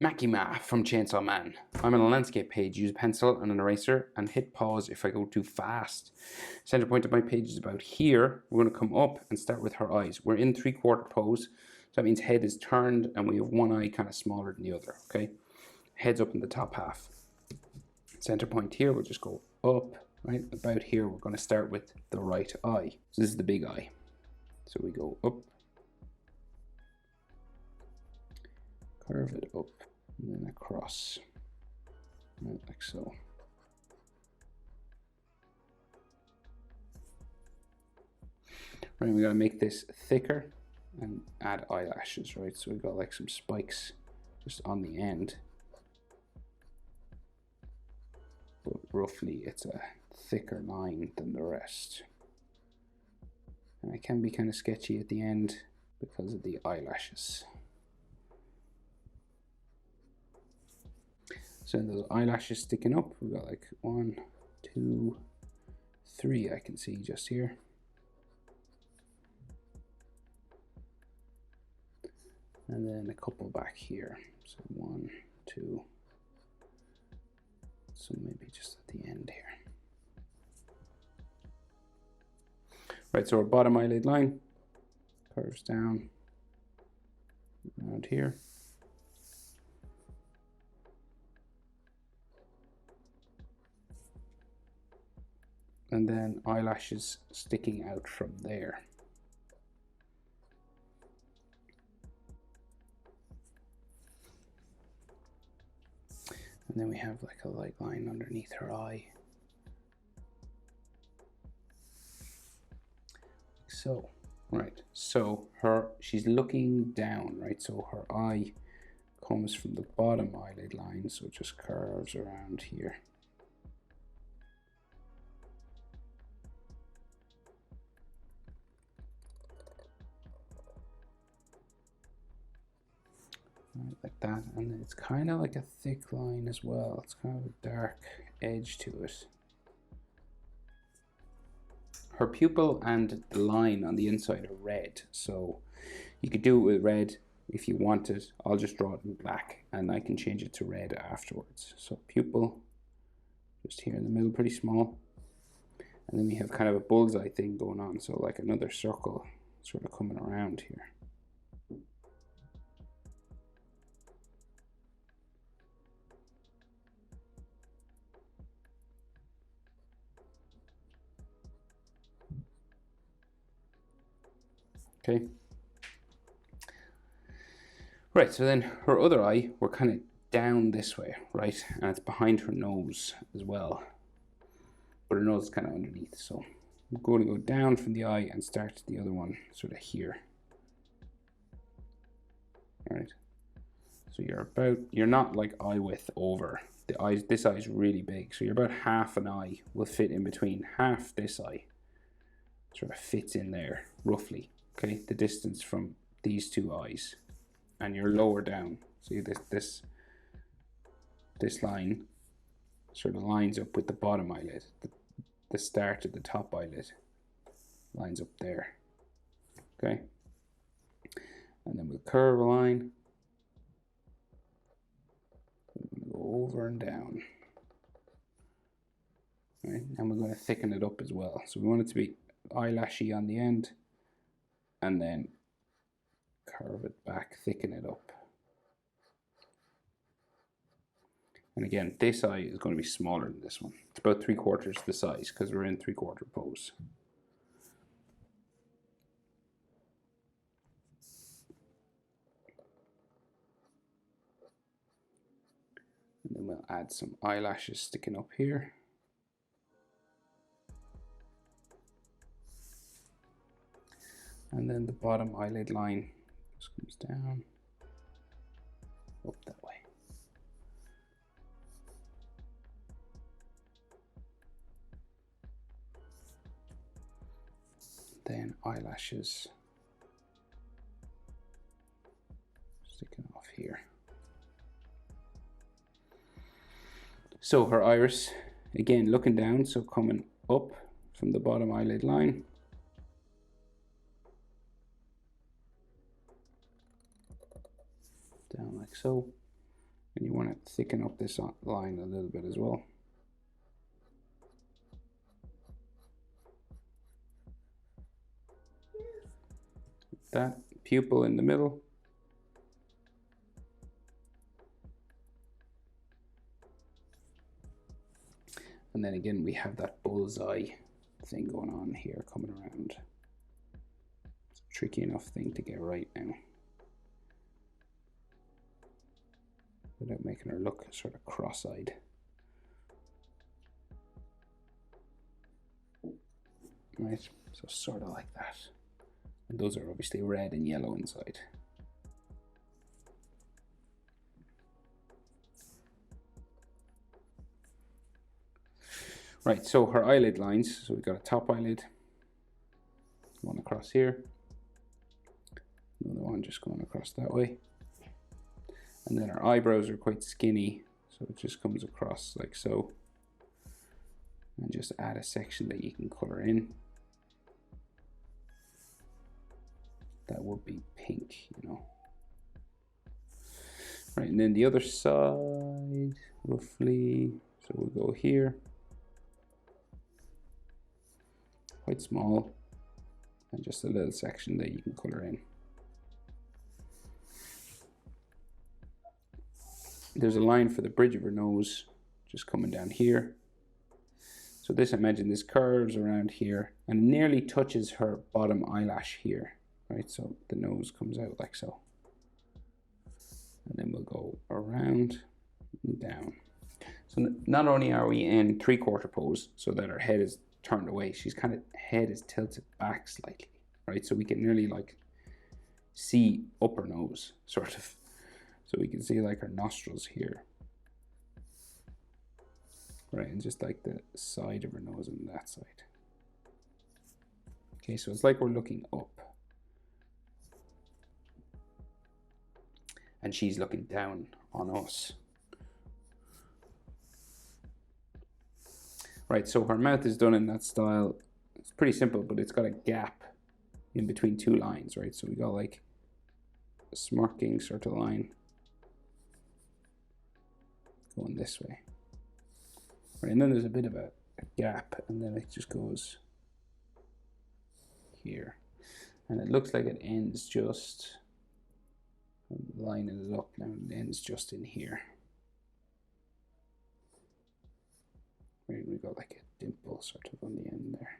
Makima from Chainsaw Man. I'm on a landscape page. Use a pencil and an eraser and hit pause if I go too fast. Center point of my page is about here. We're going to come up and start with her eyes. We're in 3/4 pose. So that means head is turned and we have one eye kind of smaller than the other. Okay, head's up in the top half. Center point here, we'll just go up, right? About here, we're going to start with the right eye. So this is the big eye. So we go up, curve it up, and then across, right, like so. Right, we gotta make this thicker and add eyelashes, right? So we've got like some spikes just on the end. But roughly it's a thicker line than the rest. And it can be kind of sketchy at the end because of the eyelashes. So those eyelashes sticking up, we've got like 1, 2, 3 I can see just here. And then a couple back here. So 1, 2. So maybe just at the end here. Right, so our bottom eyelid line curves down around here. And then eyelashes sticking out from there. And then we have like a light line underneath her eye. Like so, right? So she's looking down, right? So her eye comes from the bottom eyelid line, so it just curves around here. Right, like that, and it's kind of like a thick line as well. It's kind of a dark edge to it. Her pupil and the line on the inside are red, so you could do it with red if you wanted. I'll just draw it in black and I can change it to red afterwards. So pupil just here in the middle, pretty small, and then we have kind of a bullseye thing going on, so like another circle sort of coming around here. Okay. Right, so then her other eye, we're kind of down this way, right? And it's behind her nose as well. But her nose is kind of underneath. So I'm going to go down from the eye and start the other one sort of here. All right. So you're not like eye width over. This eye is really big. So you're about half an eye will fit in between. Half this eye sort of fits in there, roughly. Okay, the distance from these two eyes. And you're lower down. See this line sort of lines up with the bottom eyelid. The start of the top eyelid lines up there. Okay. And then we'll curve a line. We're going to go over and down. Right, and we're going to thicken it up as well. So we want it to be eyelashy on the end, and then curve it back, thicken it up. And again, this eye is going to be smaller than this one. It's about 3/4 the size because we're in 3/4 pose. And then we'll add some eyelashes sticking up here. And then the bottom eyelid line just comes down, up that way. Then eyelashes sticking off here. So her iris, again looking down, so coming up from the bottom eyelid line. Down like so. And you want to thicken up this line a little bit as well. That pupil in the middle. And then again, we have that bullseye thing going on here coming around. It's a tricky enough thing to get right now, without making her look sort of cross-eyed. Right, so sort of like that. And those are obviously red and yellow inside. Right, so her eyelid lines, so we've got a top eyelid, one across here, another one just going across that way. And then her eyebrows are quite skinny, so it just comes across like so. And just add a section that you can color in. That would be pink, you know. Right, and then the other side, roughly, so we'll go here. Quite small, and just a little section that you can color in. There's a line for the bridge of her nose just coming down here. So this, imagine this curves around here and nearly touches her bottom eyelash here, right? So the nose comes out like so. And then we'll go around and down. So not only are we in 3/4 pose so that her head is turned away, she's kind of head is tilted back slightly, right? So we can nearly like see up her nose, sort of. So we can see like her nostrils here. Right, and just like the side of her nose and that side. Okay, so it's like we're looking up. And she's looking down on us. Right, so her mouth is done in that style. It's pretty simple, but it's got a gap in between two lines, right? So we got like a smirking sort of line going this way. Right, and then there's a bit of a gap, and then it just goes here. And it looks like it ends just, I'm lining it up now, it ends just in here. Right, we got like a dimple sort of on the end there.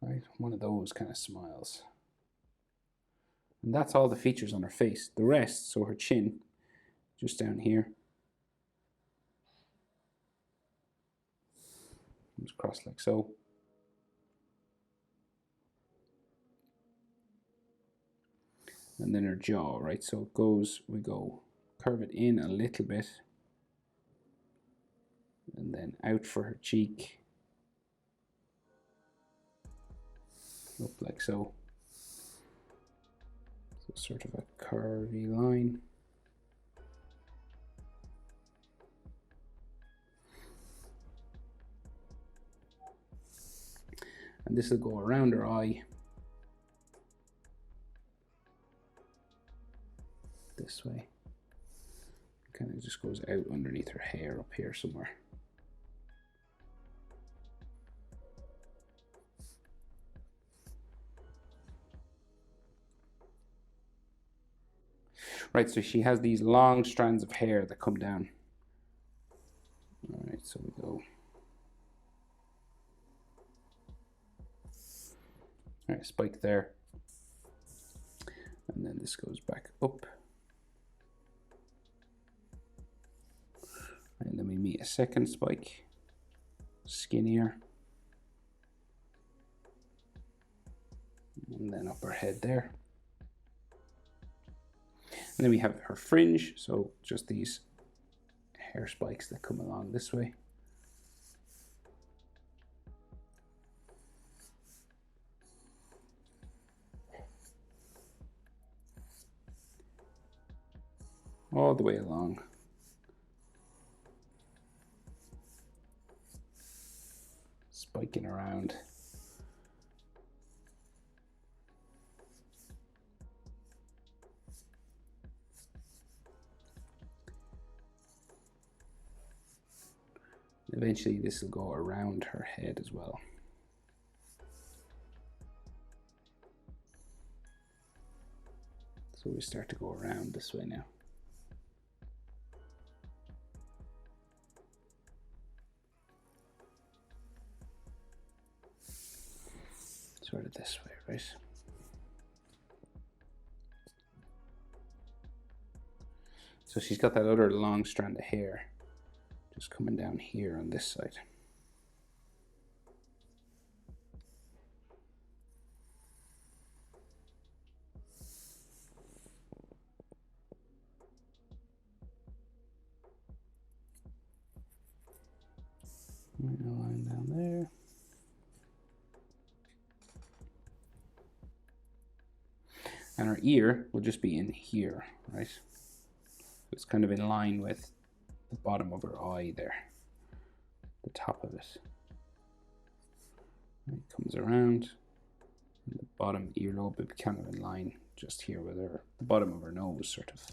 Right, one of those kind of smiles. And that's all the features on her face. The rest, so her chin, just down here, comes across like so. And then her jaw, right? So it goes, we go curve it in a little bit, and then out for her cheek, up like so. So sort of a curvy line. And this will go around her eye. This way. Kind of just goes out underneath her hair up here somewhere. Right, so she has these long strands of hair that come down. All right, so we go. All right, spike there. And then this goes back up. And then we meet a second spike, skinnier. And then up her head there. And then we have her fringe, so just these hair spikes that come along this way. All the way along. Spiking around. Eventually this will go around her head as well. So we start to go around this way now. Sort of this way, right? So she's got that other long strand of hair just coming down here on this side. A line down there. And her ear will just be in here, right? It's kind of in line with the bottom of her eye there, the top of it. It comes around, and the bottom earlobe will be kind of in line just here with her, the bottom of her nose, sort of,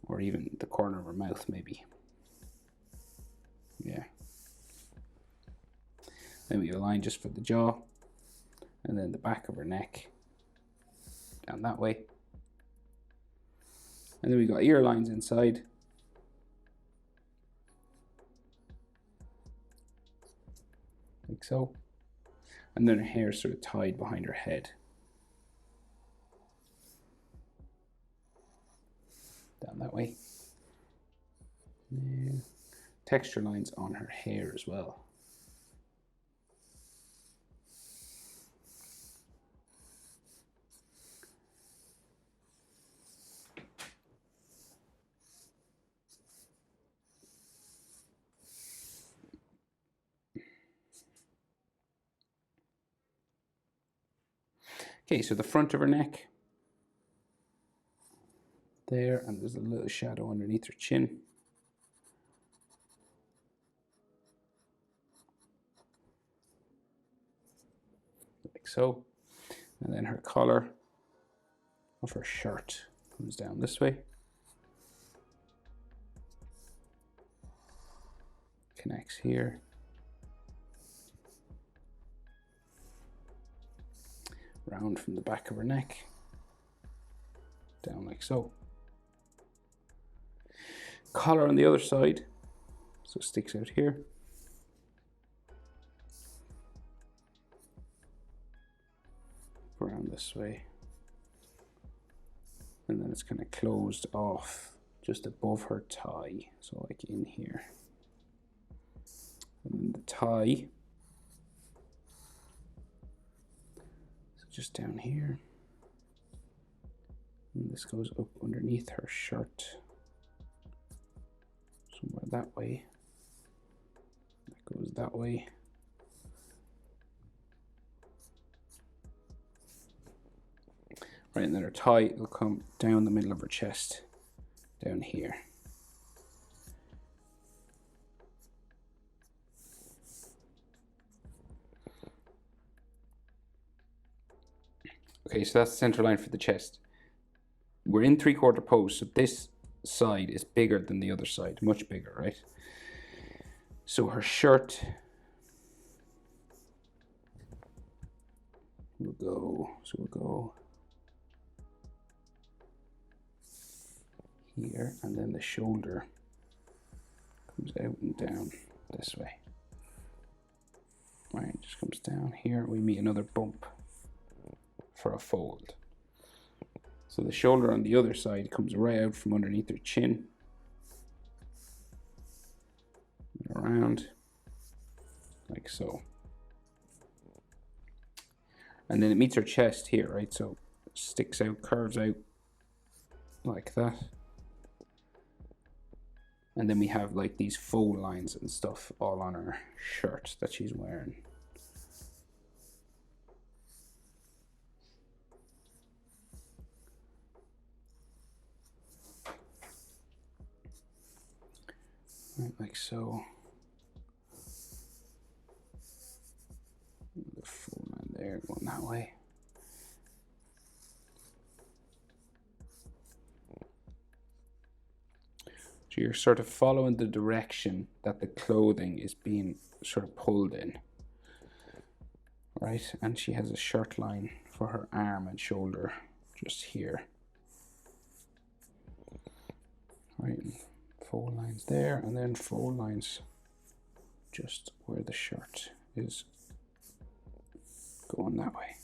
or even the corner of her mouth, maybe. Yeah. Then we align just for the jaw, and then the back of her neck down that way. And then we got ear lines inside. Like so. And then her hair is sort of tied behind her head. Down that way. Yeah. Texture lines on her hair as well. Okay, so the front of her neck there, and there's a little shadow underneath her chin. Like so. And then her collar of her shirt comes down this way. Connects here. Round from the back of her neck. Down like so. Collar on the other side. So it sticks out here. Around this way. And then it's kind of closed off just above her thigh. So like in here. And then the tie. So just down here. And this goes up underneath her shirt. Somewhere that way. That goes that way. Right, and then her tie will come down the middle of her chest, down here. Okay, so that's the center line for the chest. We're in 3/4 pose, so this side is bigger than the other side, much bigger, right? So her shirt will go, here, and then the shoulder comes out and down this way. Right, just comes down here. We meet another bump for a fold. So the shoulder on the other side comes right out from underneath her chin. And around, like so. And then it meets her chest here, right? So it sticks out, curves out like that. And then we have like these fold lines and stuff all on her shirt that she's wearing. Right, like so. The fold line there going that way. So you're sort of following the direction that the clothing is being sort of pulled in. Right, and she has a shirt line for her arm and shoulder just here. Right, 4 lines there, and then 4 lines just where the shirt is going that way.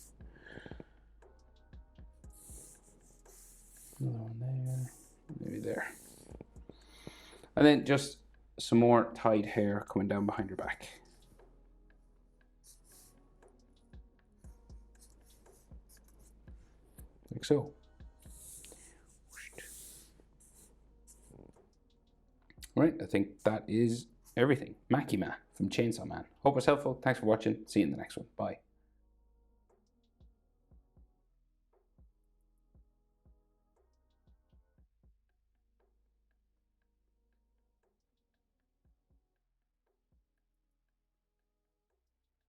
Another one there, maybe there. And then just some more tied hair coming down behind her back. Like so. Right, I think that is everything. Makima from Chainsaw Man. Hope it's helpful. Thanks for watching. See you in the next one. Bye.